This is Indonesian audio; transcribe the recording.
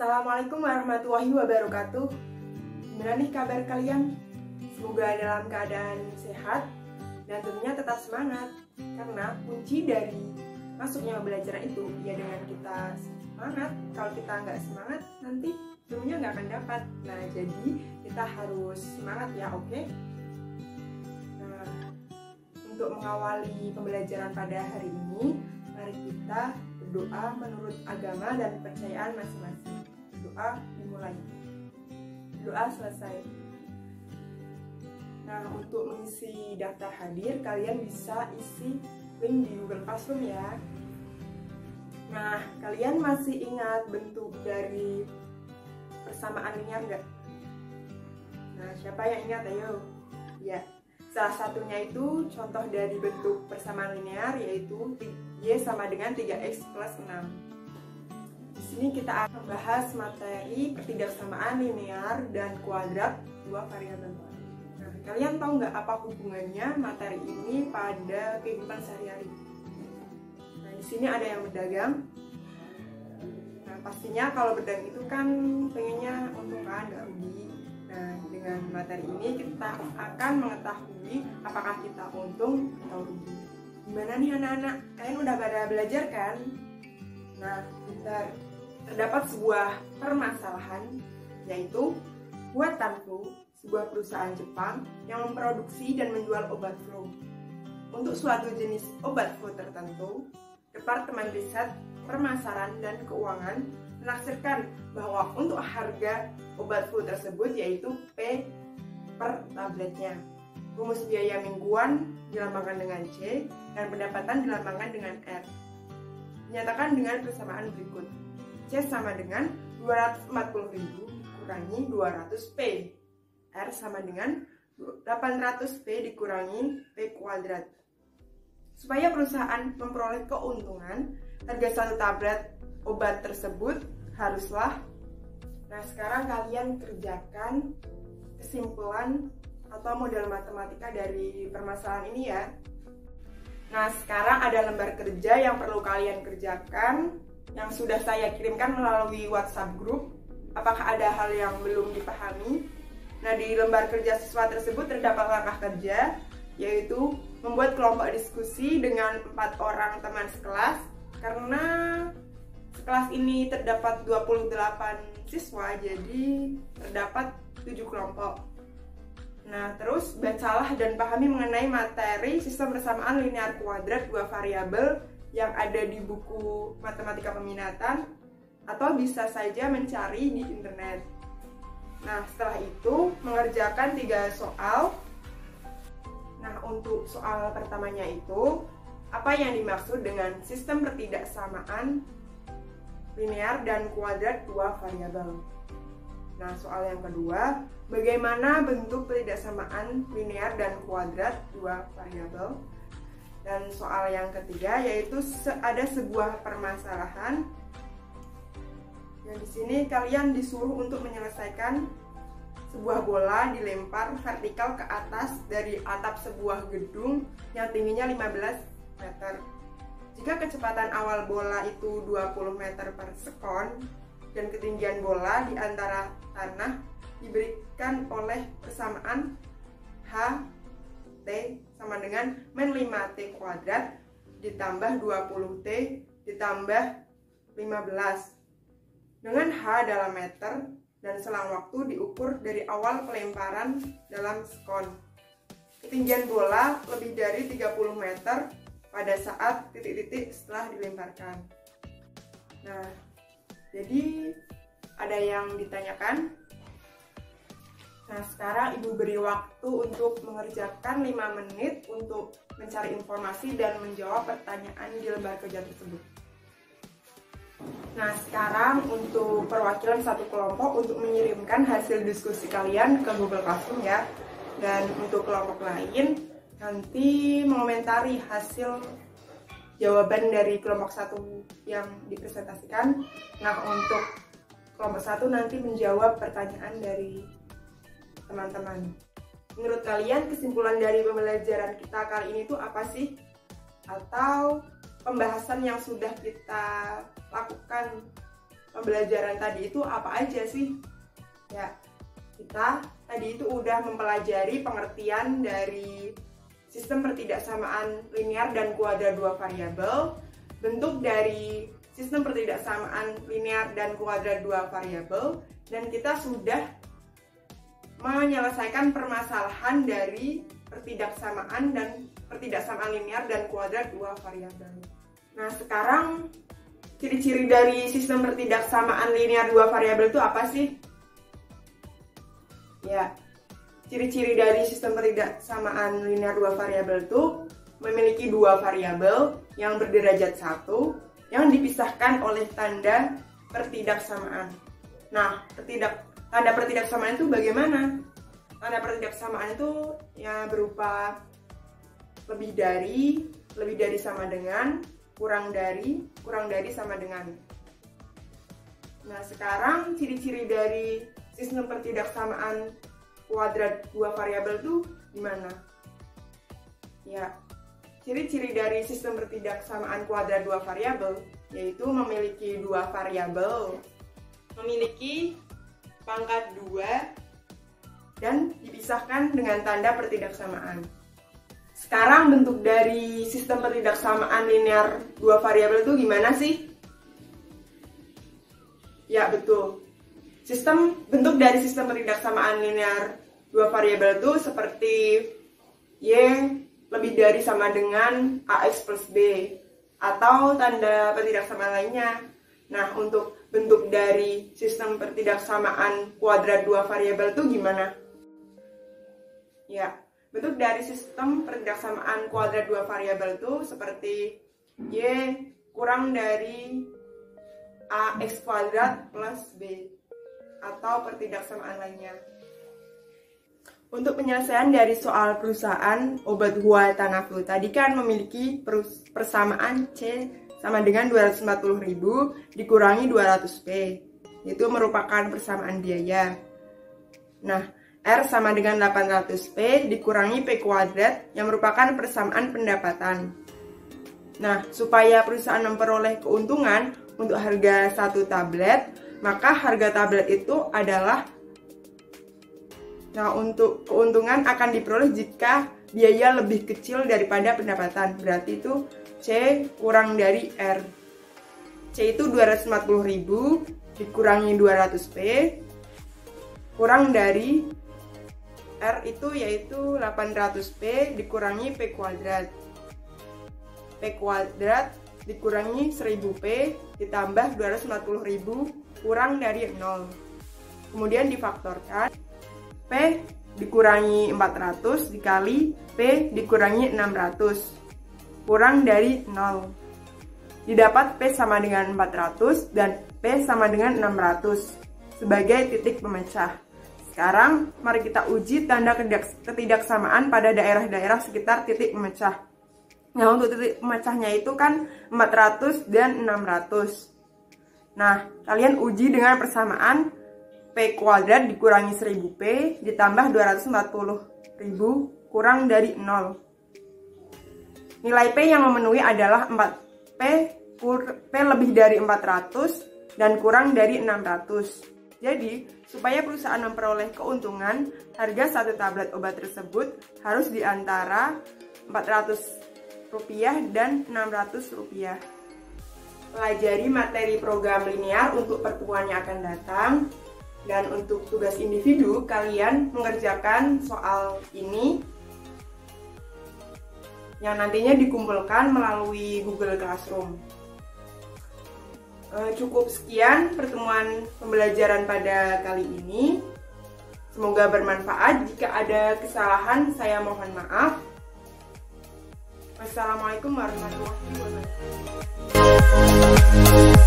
Assalamualaikum warahmatullahi wabarakatuh. Gimana nih kabar kalian? Semoga dalam keadaan sehat dan tentunya tetap semangat. Karena kunci dari masuknya pembelajaran itu ya dengan kita semangat. Kalau kita nggak semangat, nanti ilmunya nggak akan dapat. Nah, jadi kita harus semangat ya, oke? Nah, untuk mengawali pembelajaran pada hari ini, mari kita berdoa menurut agama dan kepercayaan masing-masing. Doa dimulai. Doa selesai. Nah, untuk mengisi daftar hadir, kalian bisa isi link di Google Classroom ya. Nah, kalian masih ingat bentuk dari persamaan linear nggak? Nah, siapa yang ingat? Ayo. Ya, salah satunya itu contoh dari bentuk persamaan linear yaitu Y sama dengan 3X plus 6. Di sini kita akan membahas materi pertidaksamaan linear dan kuadrat dua variabel. Nah, kalian tahu nggak apa hubungannya materi ini pada kehidupan sehari-hari? Nah, di sini ada yang berdagang. Nah, pastinya kalau berdagang itu kan pengennya untung kan, nggak rugi. Nah, dengan materi ini kita akan mengetahui apakah kita untung atau rugi. Gimana nih anak-anak? Kalian udah pada belajar kan? Nah, terdapat sebuah permasalahan, yaitu buatan flu, sebuah perusahaan Jepang yang memproduksi dan menjual obat flu. Untuk suatu jenis obat flu tertentu, Departemen Riset, Pemasaran, dan Keuangan menaksirkan bahwa untuk harga obat flu tersebut yaitu P per tabletnya. Rumus biaya mingguan dilambangkan dengan C dan pendapatan dilambangkan dengan R. Dinyatakan dengan persamaan berikut. C sama dengan 240.000 dikurangi 200P. R sama dengan 800P dikurangi P kuadrat. Supaya perusahaan memperoleh keuntungan, harga satu tablet obat tersebut haruslah. Nah, sekarang kalian kerjakan kesimpulan atau model matematika dari permasalahan ini ya. Nah, sekarang ada lembar kerja yang perlu kalian kerjakan yang sudah saya kirimkan melalui WhatsApp group. Apakah ada hal yang belum dipahami? Nah, di lembar kerja siswa tersebut terdapat langkah kerja, yaitu membuat kelompok diskusi dengan 4 orang teman sekelas. Karena sekelas ini terdapat 28 siswa, jadi terdapat 7 kelompok. Nah, terus bacalah dan pahami mengenai materi sistem persamaan linear kuadrat dua variabel yang ada di buku matematika peminatan atau bisa saja mencari di internet. Nah, setelah itu mengerjakan 3 soal. Nah, untuk soal pertamanya itu, apa yang dimaksud dengan sistem pertidaksamaan linear dan kuadrat dua variabel? Nah, soal yang kedua, bagaimana bentuk pertidaksamaan linear dan kuadrat dua variabel? Dan soal yang ketiga yaitu ada sebuah permasalahan yang di sini kalian disuruh untuk menyelesaikan sebuah bola dilempar vertikal ke atas dari atap sebuah gedung yang tingginya 15 meter. Jika kecepatan awal bola itu 20 meter per sekon dan ketinggian bola di antara tanah diberikan oleh persamaan H T sama dengan min 5T kuadrat ditambah 20T ditambah 15 dengan H dalam meter dan selang waktu diukur dari awal pelemparan dalam sekon. Ketinggian bola lebih dari 30 meter pada saat titik-titik setelah dilemparkan. Nah, jadi ada yang ditanyakan. Nah, sekarang Ibu beri waktu untuk mengerjakan 5 menit untuk mencari informasi dan menjawab pertanyaan di lembar kerja tersebut. Nah, sekarang untuk perwakilan satu kelompok untuk mengirimkan hasil diskusi kalian ke Google Classroom ya. Dan untuk kelompok lain nanti mengomentari hasil jawaban dari kelompok satu yang dipresentasikan. Nah, untuk kelompok satu nanti menjawab pertanyaan dari teman-teman. Menurut kalian kesimpulan dari pembelajaran kita kali ini tuh apa sih? Atau pembahasan yang sudah kita lakukan pembelajaran tadi itu apa aja sih? Ya, kita tadi itu udah mempelajari pengertian dari sistem pertidaksamaan linear dan kuadrat dua variabel, bentuk dari sistem pertidaksamaan linear dan kuadrat dua variabel, dan kita sudah menyelesaikan permasalahan dari pertidaksamaan linear dan kuadrat dua variabel. Nah, sekarang ciri-ciri dari sistem pertidaksamaan linear dua variabel itu apa sih? Ya, ciri-ciri dari sistem pertidaksamaan linear dua variabel itu memiliki dua variabel yang berderajat satu yang dipisahkan oleh tanda pertidaksamaan. Nah, tanda pertidaksamaan itu bagaimana? Tanda pertidaksamaan itu ya berupa lebih dari sama dengan, kurang dari sama dengan. Nah, sekarang ciri-ciri dari sistem pertidaksamaan kuadrat dua variabel itu gimana? Ya, ciri-ciri dari sistem pertidaksamaan kuadrat dua variabel yaitu memiliki dua variabel, memiliki pangkat 2 dan dipisahkan dengan tanda pertidaksamaan. Sekarang bentuk dari sistem pertidaksamaan linear dua variabel itu gimana sih? Ya, betul. Bentuk dari sistem pertidaksamaan linear dua variabel itu seperti Y lebih dari sama dengan AX plus B atau tanda pertidaksamaan lainnya. Nah, untuk bentuk dari sistem pertidaksamaan kuadrat dua variabel itu gimana? Ya, bentuk dari sistem pertidaksamaan kuadrat dua variabel itu seperti Y kurang dari AX kuadrat plus B atau pertidaksamaan lainnya. Untuk penyelesaian dari soal perusahaan obat Hua Tanaflu tadi kan memiliki persamaan C sama dengan 240.000 dikurangi 200P. Itu merupakan persamaan biaya. Nah, R sama dengan 800P dikurangi P kuadrat yang merupakan persamaan pendapatan. Nah, supaya perusahaan memperoleh keuntungan untuk harga satu tablet, maka harga tablet itu adalah, nah, untuk keuntungan akan diperoleh jika biaya lebih kecil daripada pendapatan. Berarti itu C kurang dari R. C itu 240.000 dikurangi 200P kurang dari R itu yaitu 800P dikurangi P kuadrat. P kuadrat dikurangi 1000P ditambah 240.000 kurang dari 0. Kemudian difaktorkan. P dikurangi 400 dikali P dikurangi 600 kurang dari 0. Didapat P sama dengan 400 dan P sama dengan 600 sebagai titik pemecah. Sekarang mari kita uji tanda ketidaksamaan pada daerah-daerah sekitar titik pemecah. Nah, untuk titik pemecahnya itu kan 400 dan 600. Nah, kalian uji dengan persamaan P kuadrat dikurangi 1000P ditambah 240.000 kurang dari 0. Nilai P yang memenuhi adalah 4P lebih dari 400 dan kurang dari 600. Jadi, supaya perusahaan memperoleh keuntungan, harga satu tablet obat tersebut harus di antara Rp400 dan Rp600. Pelajari materi program linear untuk pertemuan yang akan datang. Dan untuk tugas individu, kalian mengerjakan soal ini yang nantinya dikumpulkan melalui Google Classroom. Cukup sekian pertemuan pembelajaran pada kali ini. Semoga bermanfaat. Jika ada kesalahan, saya mohon maaf. Wassalamualaikum warahmatullahi wabarakatuh.